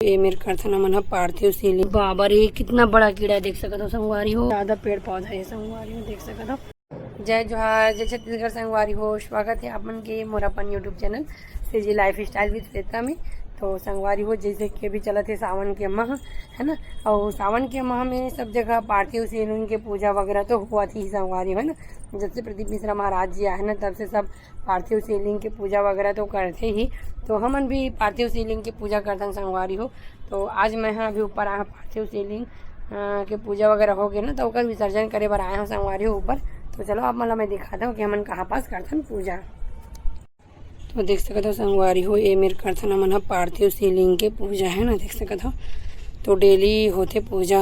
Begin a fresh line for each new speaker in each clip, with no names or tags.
ये मेरे करथन मन ह पार्थिव शिवलिंग। बाबा रे कितना बड़ा कीड़ा देख सकत हो संगवारी हो, ज्यादा पेड़ पौधा है संगवारी हो देख सकत हो। जय जोहार, जय छत्तीसगढ़ संगवारी हो। स्वागत है आप मन के मोर अपन YouTube channel Shreeji life style with Shweta में। तो संगवारी हो जैसे कि अभी चला थे सावन के माह है ना, और सावन के माह में सब जगह पार्थिव शिवलिंग के पूजा वगैरह तो हुआ थी संगवारी है ना। जब से प्रदीप मिश्रा महाराज जी आए ना तब से सब पार्थिव शिवलिंग की पूजा वगैरह तो करते ही, तो हमन भी पार्थिव शिवलिंग की पूजा करते संगवारी हो। तो आज मैं अभी ऊपर आया पार्थिव शिवलिंग के पूजा वगैरह हो गए ना, तो ओकर विसर्जन करे बर आया हूँ संगवारी हो ऊपर। तो चलो आप मतलब मैं दिखाता हूँ कि हमन कहाँ पास करथन पूजा। तो देख सकते हो संगवारी हो, ये मेरे करथन हमन ह पार्थिव शिवलिंग के पूजा है ना, देख सकते हो। तो डेली होते पूजा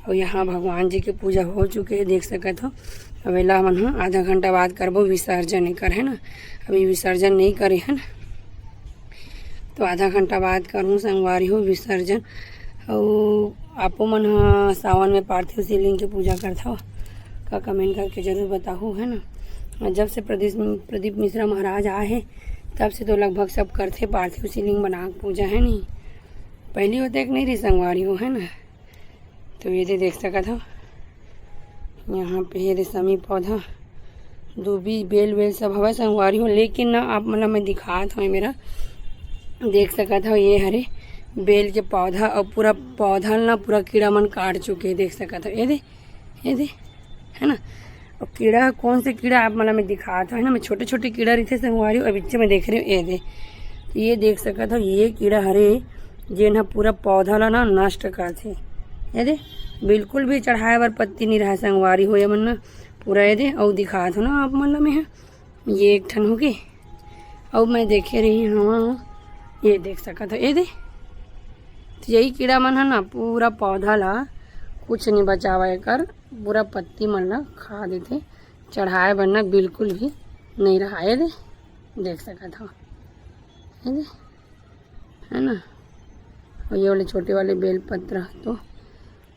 और यहाँ भगवान जी के पूजा हो चुके देख सकते हो। अब एला हमन ह आधा घंटा बाद करबो विसर्जन एकर है ना, अभी विसर्जन नहीं करे है ना, तो आधा घंटा बाद करूँ संगवारी हो विसर्जन। और आपो मन ह सावन में पार्थिव शिवलिंग की पूजा करता हो का कमेंट करके जरूर बताओ है ना। जब से प्रदीप मिश्रा महाराज आए हैं तब से तो लगभग सब करते पार्थिव शिवलिंग बना पूजा है नहीं, पहली होते एक नहीं रही संगवारी हो है ना। तो ये देख सकते हो यहाँ पे ये रेशमी पौधा दूबी बेल वेल सब हवा संगवारी हो, लेकिन ना आप मतलब मैं दिखात हूँ मेरा देख सकते हो ये हरे बेल के पौधा और पूरा पौधा ना पूरा कीड़ा मन काट चुके देख सकते हो। ये दे है ना, और कीड़ा कौन से कीड़ा आप मतलब मैं दिखाता है ना, मैं छोटे छोटे कीड़ा रहते संगवारी और बीच में देख रही हूँ ये देख सकते हो ये कीड़ा हरे जे ना पूरा पौधा ला ना नष्ट करते। ये दे बिल्कुल भी चढ़ाए बर पत्ती नहीं रहा संगवारी हो, ये मन ना पूरा ये दे और दिखा दो ना आप मतलब में ये एक ठन हो गए। और मैं देखे रही हूँ ये देख सकते हो ये दे, तो यही कीड़ा मन है ना पूरा पौधा ला कुछ नहीं बचावा कर, पूरा पत्ती मन ला खा देते, चढ़ाए बनना बिल्कुल भी नहीं रहा। ये देख सकते हो ये दे है ना। और ये वाले छोटे वाले बेल पत्र तो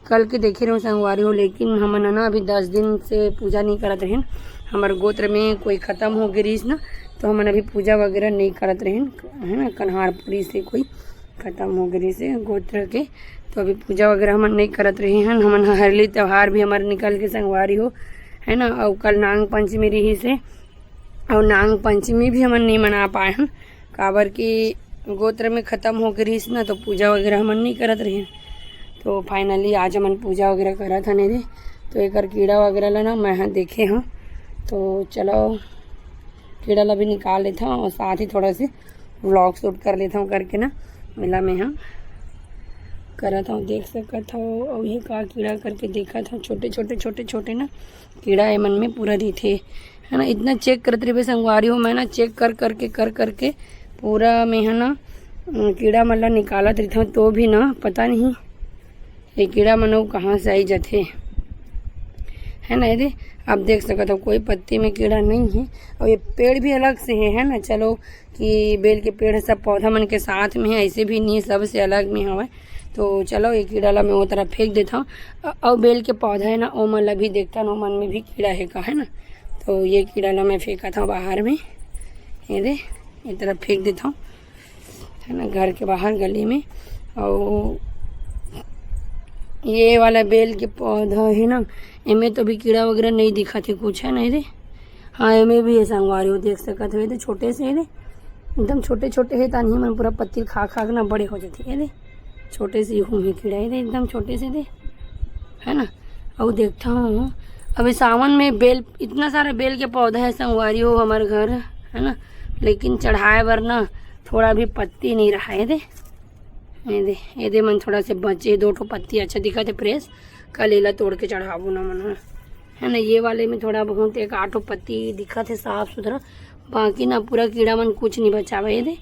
कल के देखे रहे संगवारी हो, लेकिन हमन ना अभी 10 दिन से पूजा नहीं करत रहें। हमारे गोत्र में कोई ख़त्म हो गई ना, तो हमन अभी पूजा वगैरह नहीं करत रहें है ना। कन्हारपुरी से कोई ख़त्म हो गई से गोत्र के, तो अभी पूजा वगैरह हमन नहीं करत रहे हैं। हमन हरली त्यौहार भी हमारे निकल के संगवारी हो है ना, और कल नाग पंचमी रही से, और नाग पंचमी भी हमन नहीं मना पाए हैं काबर की गोत्र में ख़त्म हो गई ना, तो पूजा वगैरह हमन नहीं करत रहे। तो फाइनली आज हमन पूजा वगैरह करत हन दे। तो एक कीड़ा वगैरह ला ना मैं देखे हूँ, तो चलो कीड़ा ला भी निकाल लेता हूँ और साथ ही थोड़ा से व्लॉग शूट कर लेता हूँ करके ना मेला में हम करता हूँ देख सकता हूँ। और ये का कीड़ा करके देखा था छोटे छोटे ना कीड़ा है मन में पूरा दी थे है ना। इतना चेक करते रहे संगवारी हो, मैं ना चेक कर करके पूरा मैं है ना कीड़ा मन ला निकालत रहता हूँ, तो भी ना पता नहीं ये कीड़ा मन कहाँ से आई जाते है ना। ये आप देख सकते हो कोई पत्ती में कीड़ा नहीं है, और ये पेड़ भी अलग से है ना। चलो कि बेल के पेड़ सब पौधा मन के साथ में है, ऐसे भी नहीं सबसे अलग में हवा। तो चलो ये कीड़ा ला मैं वो तरफ फेंक देता हूँ, और बेल के पौधा है ना वो मन ला भी देखता हूँ मन में भी कीड़ा है का है ना। तो ये कीड़ा ला मैं फेंका था बाहर में, ये तरफ फेंक देता हूँ है ना घर के बाहर गली में। और ये वाला बेल के पौधा है ना, इनमें तो भी कीड़ा वगैरह नहीं दिखा थे कुछ है ना। ये हाँ इनमें भी ये संगवारी हो देख सकते हो, ये छोटे से ये एकदम छोटे है तानी मन पूरा पत्ती खा ना बड़े हो जाते। ये छोटे से हूँ ही कीड़ा ये एकदम छोटे से दे है ना। और देखता हूँ अभी सावन में बेल इतना सारा बेल के पौधा है संगवारी हो हमारे घर है ना, लेकिन चढ़ाए बर ना थोड़ा भी पत्ती नहीं रहा। ये दे मन थोड़ा से बचे 2 ठो पत्ती अच्छा दिखा थे फ्रेश, कल एला तोड़ के चढ़ाबो ना मन है ना। ये वाले में थोड़ा बहुत 1-8 पत्ती दिखा थे साफ सुथरा, बाकी ना पूरा कीड़ा मन कुछ नहीं बचावा। ये दे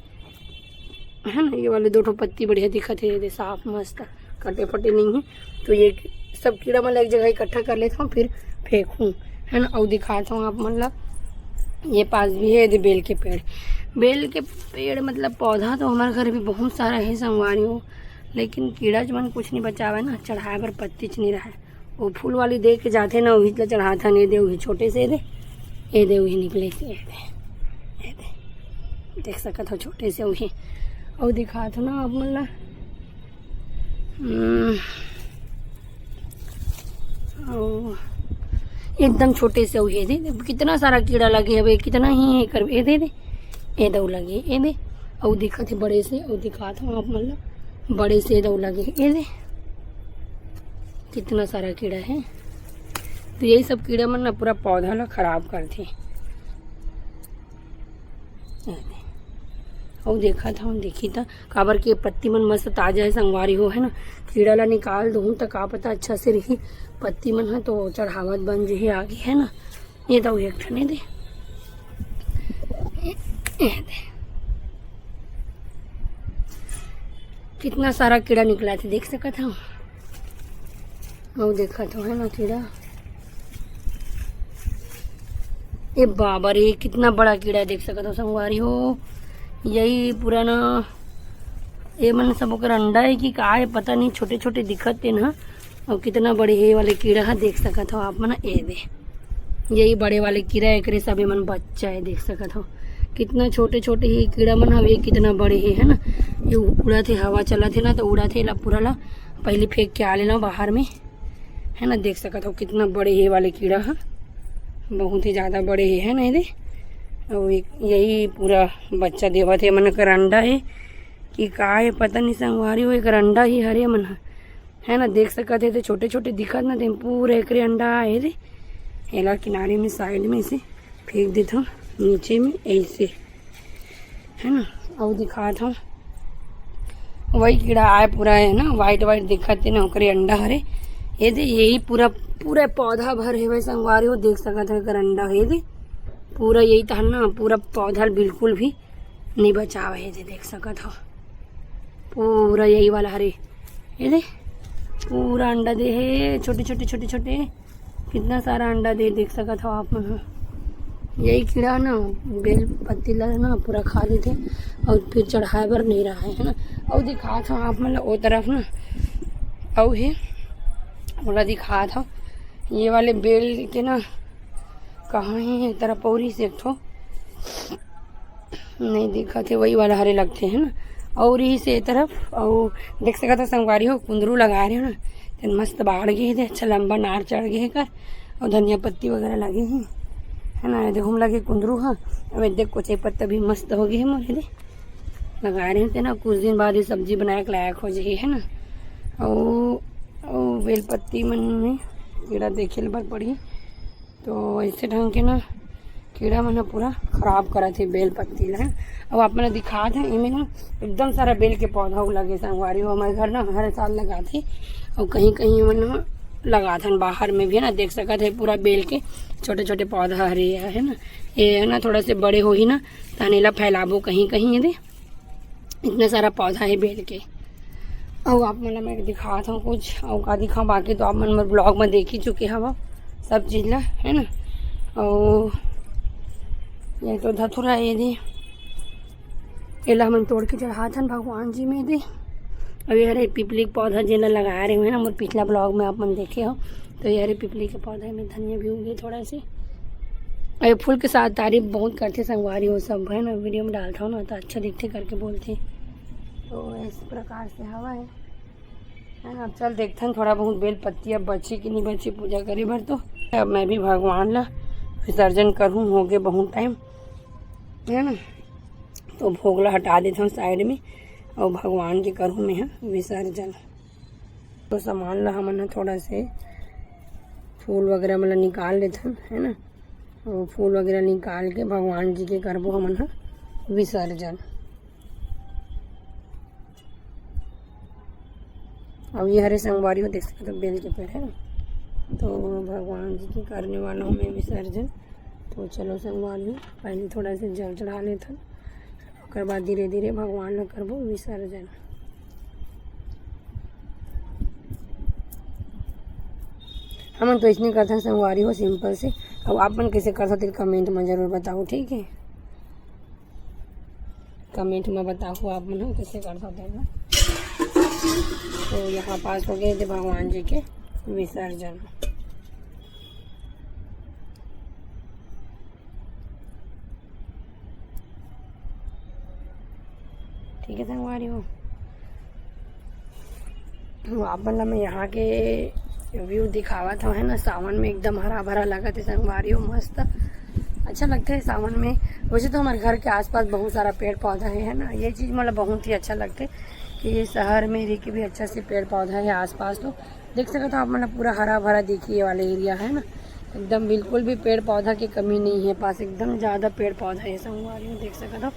है ना, ये वाले 2 ठो पत्ती बढ़िया दिखा थे, ये दे साफ मस्त कटे फटे नहीं है। तो ये सब कीड़ा मन एक जगह इकट्ठा कर लेता हूँ फिर फेंकूँ है ना। और दिखाता हूँ आप मतलब ये पास भी है ये बेल के पेड़ मतलब पौधा तो हमारे घर भी बहुत सारा है संगवारी हो, लेकिन कीड़ा मन कुछ नहीं बचावा ना, चढ़ाए पर पत्ती च नहीं रहा। वो फूल वाली देख के जाते ना वही चढ़ाता नहीं दे, वही छोटे से ये दे वही निकले से ये दे देख सकते हो छोटे से वही। और दिखा था ना आप मतलब एकदम छोटे से ये दे कितना सारा कीड़ा लगे है कितना ही कर ये दे ये दऊ लगे ये दे और दिखा थे बड़े से और दिखा था आप मतलब बड़े से दऊ लगे ये दे कितना सारा कीड़ा है। तो यही सब कीड़ा मन ना पूरा पौधा ला खराब करते। और देखा था हम देखी था काबर के पत्ती मन मस्त ताजा है संगवारी हो है ना। कीड़ा ला निकाल दो तो का पता अच्छा से रही पत्ती मन है तो चढ़ावत बन जे आगे है ना। ये तो एक ठने दे कितना सारा कीड़ा निकला थे देख सका था। और देखा था है ना कीड़ा ये बाबा रे कितना बड़ा कीड़ा देख सका था संगवारी हो। यही पुराना ये मन सब ओकर अंडा है कि का है पता नहीं छोटे छोटे दिखत थे ना। और कितना बड़े ये वाले कीड़ा है देख सका था आप मन ये दे यही बड़े वाले कीड़ा एक सब मन बच्चा है देख सका था। कितना छोटे छोटे ही कीड़ा मन हवे कितना बड़े है ना। ये उड़ा थे हवा चला थे ना तो उड़ा थे ला पूरा ला पहले फेंक के आ लेना बाहर में है ना। देख सका था कितना बड़े ये वाले कीड़ा है बहुत ही ज़्यादा बड़े है ना ये। और यही पूरा बच्चा देवा थे मन कर अंडा है कि का है पता नहीं संगवारी हो एक अंडा ही हरे मन है ना। देख सकते थे छोटे छोटे दिखत ना थे पूरा एक अंडा है रे। एला किनारे में साइड में इसे फेंक देता हूँ नीचे में ऐसे है ना। और दिखा था वही कीड़ा आए पूरा है ना वाइट वाइट दिखत थे ना ओकरे अंडा हरे ये दे यही पूरा पूरा पौधा भर है वही संगवारी हो देख सकते है अंडा है दे पूरा यही था ना पूरा पौधा बिल्कुल भी नहीं बचावा है दे देख सकत हो पूरा यही वाला हरे ये दे पूरा अंडा दे है छोटे छोटे छोटे छोटे कितना सारा अंडा दे देख सकत हो आप मन। यही कीड़ा ना बेल पत्ती ला ना पूरा खा लेते और फिर चढ़ाए बर नहीं रहा है ना। और दिखा था आप मतलब वो तरफ ना और है बोला दिखा था ये वाले बेल के ना कहाँ है तरफ पौरी से एक ठो नहीं दिखा थे वही वाला हरे लगते हैं ना। और ही से तरफ और देख सका था संगवारी हो कुंदरू लगा रहे हो ना तो मस्त बाढ़ गए थे अच्छा लंबा नार चढ़ गए कर और धनिया पत्ती वगैरह लगे हैं है ना। देखो हम लगे कुंदरू हाँ अब देख कुछ पत्ता भी मस्त हो गए हैं मोरे दे लगा रहे थे ना कुछ दिन बाद ये सब्जी बनाए के लायक हो जाए है ना। और बेल पत्ती मन में कीड़ा देखे बर पड़ी तो ऐसे ढंग के ना कीड़ा मन पूरा खराब करा थे बेल पत्ती ला। अब आप मैंने दिखा था इनमें ना एकदम सारा बेल के पौधा लगे संगवारी हो हमारे घर ना हर साल लगा थे और कहीं कहीं मन लगा था बाहर में भी ना देख सका थे पूरा बेल के छोटे छोटे पौधा हरे है ना। ये ना थोड़ा से बड़े हो ही ना तनेला फैलाबो कहीं कहीं ये दे इतना सारा पौधा है बेल के। और आप मतलब मैं दिखा था कुछ और का दिखा बाकी तो आप मन मेरे ब्लॉग में देख ही चुके हवा सब चीज़ ला है ना। और ये तो धतुरा ये दे एला हमन तोड़ के चढ़ा था भगवान जी में दे। और ये हरे पिपली के पौधा जेला लगा रहे हैं ना मोर पिछला ब्लॉग में आप मन देखे हो तो ये हरे पिपली के पौधे में धनिया भी होंगे थोड़ा से। और फूल के साथ तारीफ बहुत करते संगवारी हो सब है ना वीडियो में डालता हूँ ना तो अच्छा दिखते करके बोलते तो इस प्रकार से हवा है ना। अब चल देखते हैं थोड़ा बहुत बेल पत्ती अब बची कि नहीं बची पूजा करे भर तो अब मैं भी भगवान ला विसर्जन करूँ हो गए बहुत टाइम है ना। तो भोग ला हटा देता हूँ साइड में और भगवान के करूँ मैं विसर्जन। तो सामान ला हमन थोड़ा से फूल वगैरह मतलब निकाल लेते है ना। और फूल वगैरह निकाल के भगवान जी के करबो हमन विसर्जन। अब ये हरे संगवारी हो देख सकते हो बेल के पेड़ है ना तो भगवान जी के करने वाला हूँ मैं विसर्जन। तो चलो संगवारी पहले थोड़ा से जल चढ़ा लेता उसके बाद धीरे धीरे भगवान ला करबो विसर्जन। हमन तो इसने करते हैं संगवारी हो सिंपल से। अब आप मन कैसे कर सकते कमेंट में ज़रूर बताओ ठीक है। कमेंट में बताओ आप मन कैसे कर सकते हैं। तो यहाँ पास हो गए थे भगवान जी के विसर्जन। ठीक है संगवारी हो। आप मतलब मैं यहाँ के व्यू दिखावा था है ना, सावन में एकदम हरा भरा लगा थे संगवारी हो, मस्त अच्छा लगता है सावन में। वैसे तो हमारे घर के आसपास बहुत सारा पेड़ पौधा है ना, ये चीज़ मतलब बहुत ही अच्छा लगता है कि शहर में रह के भी अच्छा से पेड़ पौधा है आसपास। तो देख सकते हो आप मतलब पूरा हरा भरा देखिए वाला एरिया है ना, एकदम बिल्कुल भी पेड़ पौधा की कमी नहीं है पास, एकदम ज़्यादा पेड़ पौधा है संगवारी हो, देख सकते हो।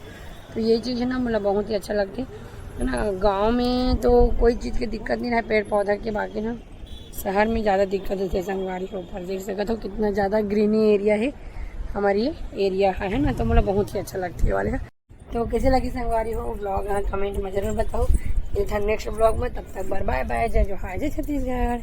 तो ये चीज़ है ना मतलब बहुत ही अच्छा लगती है ना। गाँव में तो कोई चीज़ की दिक्कत नहीं है पेड़ पौधा के, बाकी ना शहर में ज़्यादा दिक्कत होती है संगवारी के ऊपर। देख सकते हो कितना ज़्यादा ग्रीनी एरिया है हमारी ये एरिया है ना, तो मतलब बहुत ही अच्छा लगती है वाले का। तो कैसे लगी संगवारी हो ब्लॉग कमेंट में ज़रूर बताओ। ये था नेक्स्ट ब्लॉग में, तब तक बाय बाय, जय जोहार, जय छत्तीसगढ़।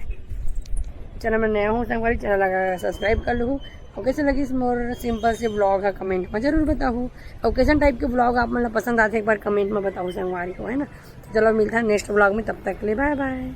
चैनल में नया हूँ संगवारी, चैनल लगा सब्सक्राइब कर लूँ। और कैसे लगी इस मोर सिंपल से ब्लॉग है कमेंट में ज़रूर बताओ। और कैसे टाइप के ब्लॉग आप मतलब पसंद आते एक बार कमेंट में बताओ संगवारी को है ना। चलो मिलता है नेक्स्ट ब्लॉग में, तब तक के लिए बाय बाय।